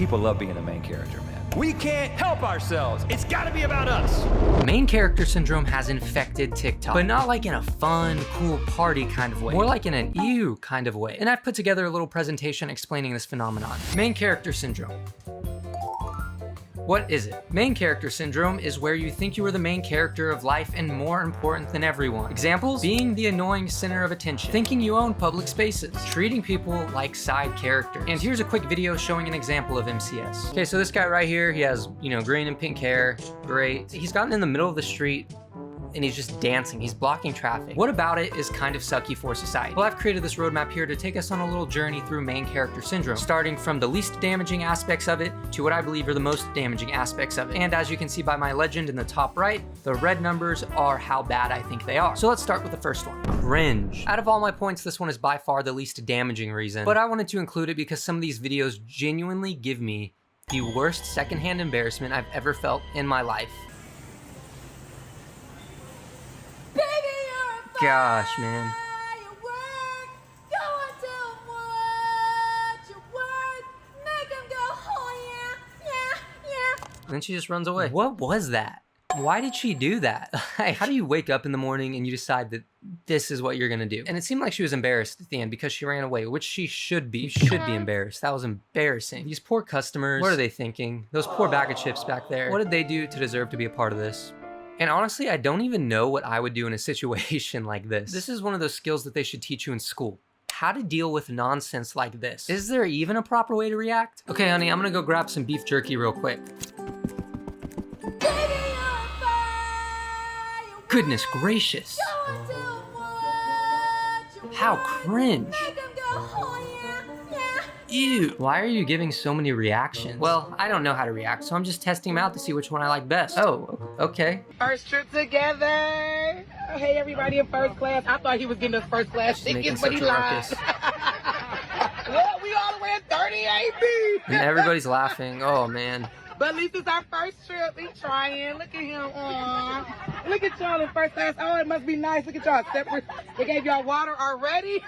People love being the main character, man. We can't help ourselves. It's gotta be about us. Main character syndrome has infected TikTok, but not like in a fun, cool party kind of way, more like in an ew kind of way. And I've put together a little presentation explaining this phenomenon. Main character syndrome. What is it? Main character syndrome is where you think you are the main character of life and more important than everyone. Examples? Being the annoying center of attention, thinking you own public spaces, treating people like side characters. And here's a quick video showing an example of MCS. Okay, so this guy right here, he has, green and pink hair, great. He's gotten in the middle of the street and he's just dancing. He's blocking traffic. What about it is kind of sucky for society? Well, I've created this roadmap here to take us on a little journey through main character syndrome, starting from the least damaging aspects of it to what I believe are the most damaging aspects of it. And as you can see by my legend in the top right, the red numbers are how bad I think they are. So let's start with the first one, cringe. Out of all my points, this one is by far the least damaging reason, but I wanted to include it because some of these videos genuinely give me the worst secondhand embarrassment I've ever felt in my life. Gosh, man. And then she just runs away. What was that? Why did she do that? Like, how do you wake up in the morning and you decide that this is what you're gonna do? And it seemed like she was embarrassed at the end because she ran away, which she should be. You should be embarrassed. That was embarrassing. These poor customers, what are they thinking? Those poor bag of chips back there. What did they do to deserve to be a part of this? And honestly, I don't even know what I would do in a situation like this. This is one of those skills that they should teach you in school. How to deal with nonsense like this. Is there even a proper way to react? Okay, honey, I'm gonna go grab some beef jerky real quick. Goodness gracious. How cringe. Ew. Why are you giving so many reactions? Well, I don't know how to react, so I'm just testing them out to see which one I like best. Oh, okay. First trip together. Hey, everybody in first class. I thought he was getting us first class tickets, but he lied. Well, we all the way at 38 B. And everybody's laughing. Oh, man. But at least it's our first trip. He's trying. Look at him. Aww. Look at y'all in first class. Oh, it must be nice. Look at y'all separate. They gave y'all water already.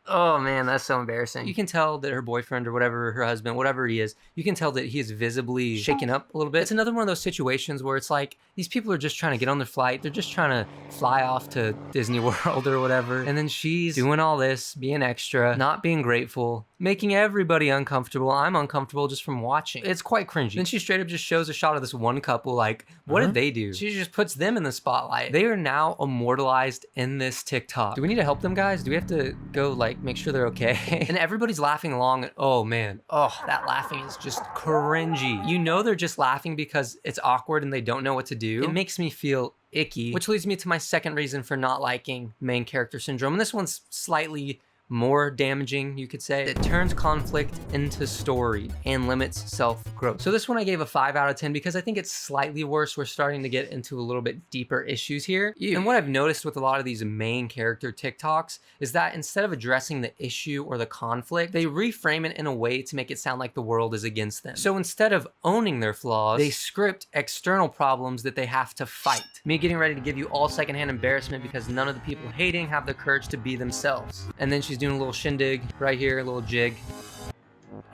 Oh man, that's so embarrassing. You can tell that her boyfriend or whatever, her husband, whatever he is, you can tell that he is visibly shaken up a little bit. It's another one of those situations where it's like, these people are just trying to get on their flight. They're just trying to fly off to Disney World or whatever. And then she's doing all this, being extra, not being grateful, making everybody uncomfortable. I'm uncomfortable just from watching. It's quite cringy. Then she straight up just shows a shot of this one couple like, what did they do? She just puts them in the spotlight. They are now immortalized in this TikTok. Do we need to help them, guys? Do we have to go like make sure they're okay? And everybody's laughing along. And, oh man, oh, that laughing is just cringy. You know they're just laughing because it's awkward and they don't know what to do. It makes me feel icky, which leads me to my second reason for not liking main character syndrome. And this one's slightly more damaging, you could say. It turns conflict into story and limits self-growth. So this one I gave a 5 out of 10 because I think it's slightly worse. We're starting to get into a little bit deeper issues here. And what I've noticed with a lot of these main character TikToks is that instead of addressing the issue or the conflict, they reframe it in a way to make it sound like the world is against them. So instead of owning their flaws, they script external problems that they have to fight. Me getting ready to give you all secondhand embarrassment because none of the people hating have the courage to be themselves. And then she's doing a little shindig right here, a little jig.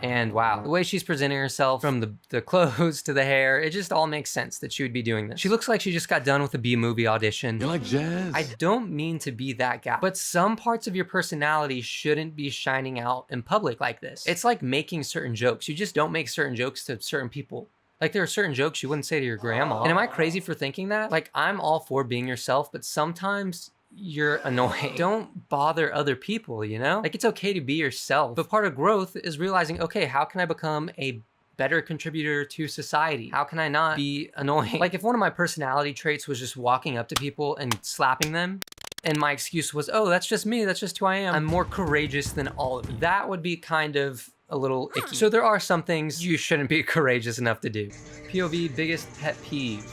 And wow, the way she's presenting herself, from the clothes to the hair, it just all makes sense that she would be doing this. She looks like she just got done with a B-movie audition. You like jazz? I don't mean to be that guy, but some parts of your personality shouldn't be shining out in public like this. It's like making certain jokes. You just don't make certain jokes to certain people. Like there are certain jokes you wouldn't say to your grandma. And am I crazy for thinking that? Like I'm all for being yourself, but sometimes you're annoying. Don't bother other people, you know? Like it's okay to be yourself, but part of growth is realizing, okay, how can I become a better contributor to society? How can I not be annoying? Like if one of my personality traits was just walking up to people and slapping them, and my excuse was, oh, that's just me, that's just who I am, I'm more courageous than all of you, that would be kind of a little icky. So there are some things you shouldn't be courageous enough to do. POV, biggest pet peeve.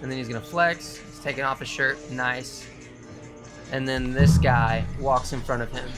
And then he's gonna flex, he's taking off his shirt, nice. And then this guy walks in front of him.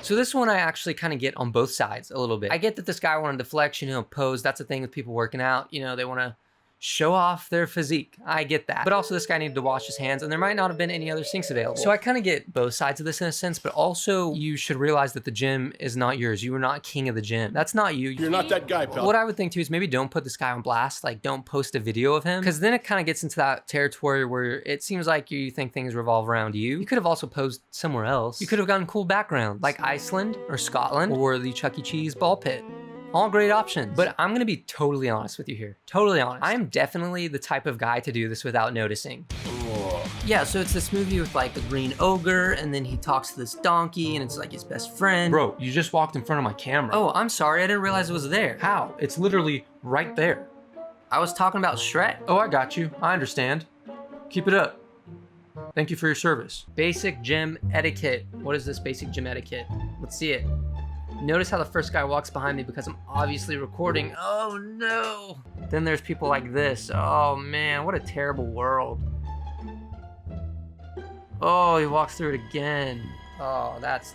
So this one I actually kind of get on both sides a little bit. I get that this guy wanted to flex, you know, pose. That's the thing with people working out. You know, they want to show off their physique. I get that. But also this guy needed to wash his hands and there might not have been any other sinks available. So I kind of get both sides of this in a sense, but also you should realize that the gym is not yours. You are not king of the gym. That's not you. You're not that guy, pal. What I would think too is maybe don't put this guy on blast. Like don't post a video of him, because then it kind of gets into that territory where it seems like you think things revolve around you. You could have also posed somewhere else. You could have gotten cool backgrounds like Iceland or Scotland or the Chuck E. Cheese ball pit. All great options. But I'm gonna be totally honest with you here. Totally honest. I am definitely the type of guy to do this without noticing. Yeah, so it's this movie with like the green ogre, and then he talks to this donkey, and it's like his best friend. Bro, you just walked in front of my camera. Oh, I'm sorry, I didn't realize it was there. How? It's literally right there. I was talking about Shrek. Oh, I got you. I understand. Keep it up. Thank you for your service. Basic gym etiquette. What is this basic gym etiquette? Let's see it. Notice how the first guy walks behind me because I'm obviously recording. Oh no. Then there's people like this. Oh man, what a terrible world. Oh, he walks through it again. Oh, that's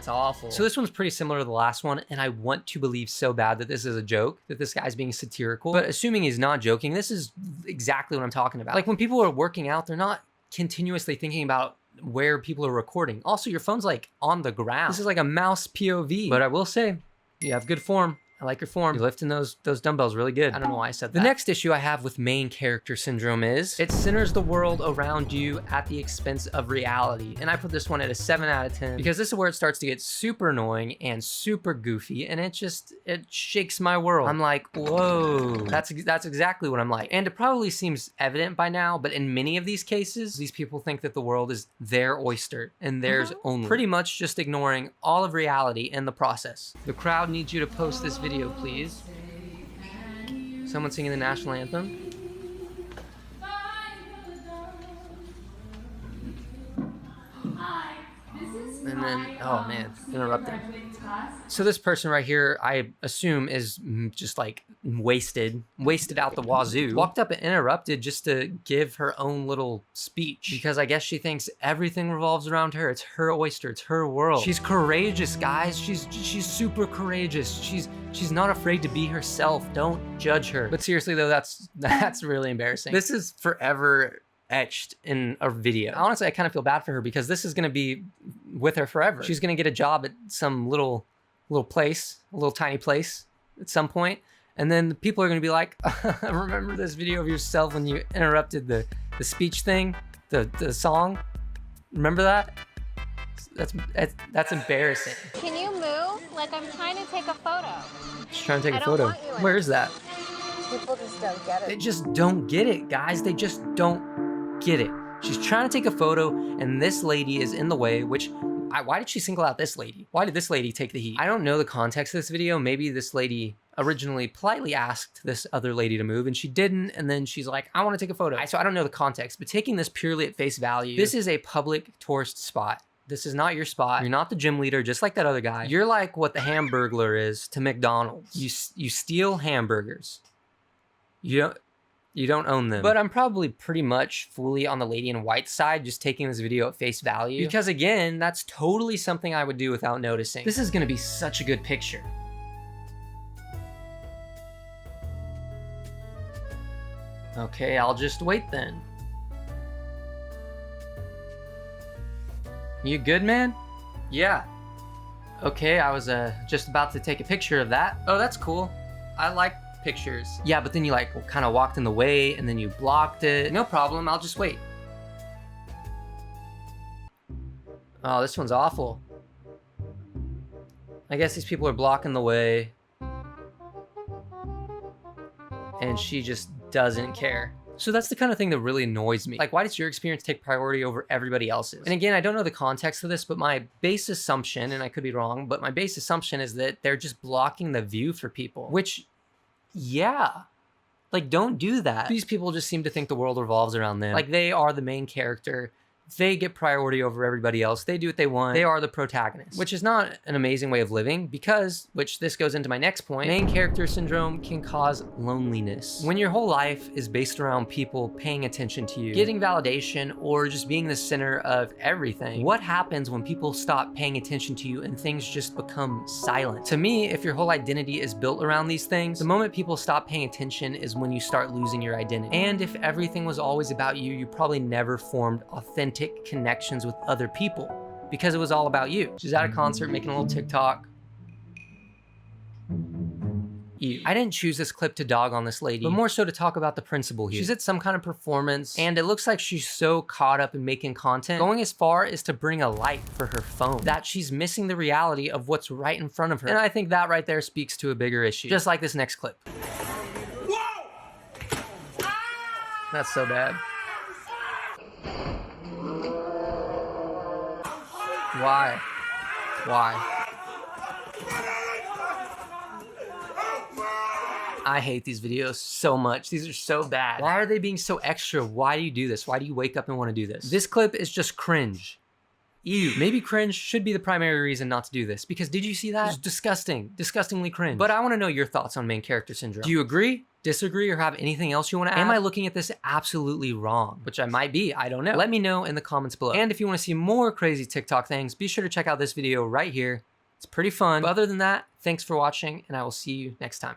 awful. So this one's pretty similar to the last one, and I want to believe so bad that this is a joke, that this guy's being satirical. But assuming he's not joking, this is exactly what I'm talking about. Like when people are working out, they're not continuously thinking about where people are recording. Also, your phone's like on the ground. This is like a mouse POV. But I will say, you have good form. I like your form. You're lifting those dumbbells really good. I don't know why I said that. The next issue I have with main character syndrome is it centers the world around you at the expense of reality. And I put this one at a 7 out of 10 because this is where it starts to get super annoying and super goofy, and it shakes my world. I'm like, whoa, that's exactly what I'm like. And it probably seems evident by now, but in many of these cases, these people think that the world is their oyster and theirs only. Pretty much just ignoring all of reality in the process. The crowd needs you to post this video, please. Someone singing the national anthem. And then, oh man, interrupting. So this person right here, I assume is just like wasted out the wazoo. Walked up and interrupted just to give her own little speech because I guess she thinks everything revolves around her. It's her oyster, it's her world. She's courageous, guys. She's super courageous. She's not afraid to be herself. Don't judge her. But seriously though, that's really embarrassing. This is forever etched in a video. Honestly, I kind of feel bad for her because this is gonna be with her forever. She's gonna get a job at some little place, a little tiny place at some point, and then the people are gonna be like, remember this video of yourself when you interrupted the speech thing, the song? Remember that? That's embarrassing. Can you move? Like I'm trying to take a photo. She's trying to take a photo. Where is that? People just don't get it. They just don't get it, guys. They just don't get it. She's trying to take a photo and this lady is in the way, which why did she single out this lady? Why did this lady take the heat? I don't know the context of this video. Maybe this lady originally politely asked this other lady to move and she didn't, and then she's like, I want to take a photo. So I don't know the context, but taking this purely at face value, this is a public tourist spot. This is not your spot. You're not the gym leader, just like that other guy. You're like what the Hamburglar is to McDonald's. You steal hamburgers. You don't own them. But I'm probably pretty much fully on the lady in white side, just taking this video at face value. Because again, that's totally something I would do without noticing. This is gonna be such a good picture. Okay, I'll just wait then. You good, man? Yeah. Okay, I was just about to take a picture of that. Oh, that's cool. I like pictures. Yeah, but then you like kind of walked in the way and then you blocked it. No problem, I'll just wait. Oh, this one's awful. I guess these people are blocking the way. And she just doesn't care. So that's the kind of thing that really annoys me. Like, why does your experience take priority over everybody else's? And again, I don't know the context of this, but my base assumption, and I could be wrong, but my base assumption is that they're just blocking the view for people, which, yeah, like, don't do that. These people just seem to think the world revolves around them. Like, they are the main character. They get priority over everybody else. They do what they want. They are the protagonist, which is not an amazing way of living because, which this goes into my next point, main character syndrome can cause loneliness. When your whole life is based around people paying attention to you, getting validation, or just being the center of everything, what happens when people stop paying attention to you and things just become silent? To me, if your whole identity is built around these things, the moment people stop paying attention is when you start losing your identity. And if everything was always about you, you probably never formed authentic connections with other people because it was all about you. She's at a concert making a little TikTok. I didn't choose this clip to dog on this lady, but more so to talk about the principle here. She's at some kind of performance, and it looks like she's so caught up in making content, going as far as to bring a light for her phone, that she's missing the reality of what's right in front of her. And I think that right there speaks to a bigger issue, just like this next clip. That's so bad. Why? I hate these videos so much. These are so bad. Why are they being so extra? Why do you do this? Why do you wake up and want to do this? This clip is just cringe. Ew. Maybe cringe should be the primary reason not to do this, because did you see that? It's disgusting. Disgustingly cringe. But I want to know your thoughts on main character syndrome. Do you agree, disagree, or have anything else you want to add? Am I looking at this absolutely wrong? Which I might be, I don't know. Let me know in the comments below. And if you want to see more crazy TikTok things, be sure to check out this video right here. It's pretty fun. But other than that, thanks for watching, and I will see you next time.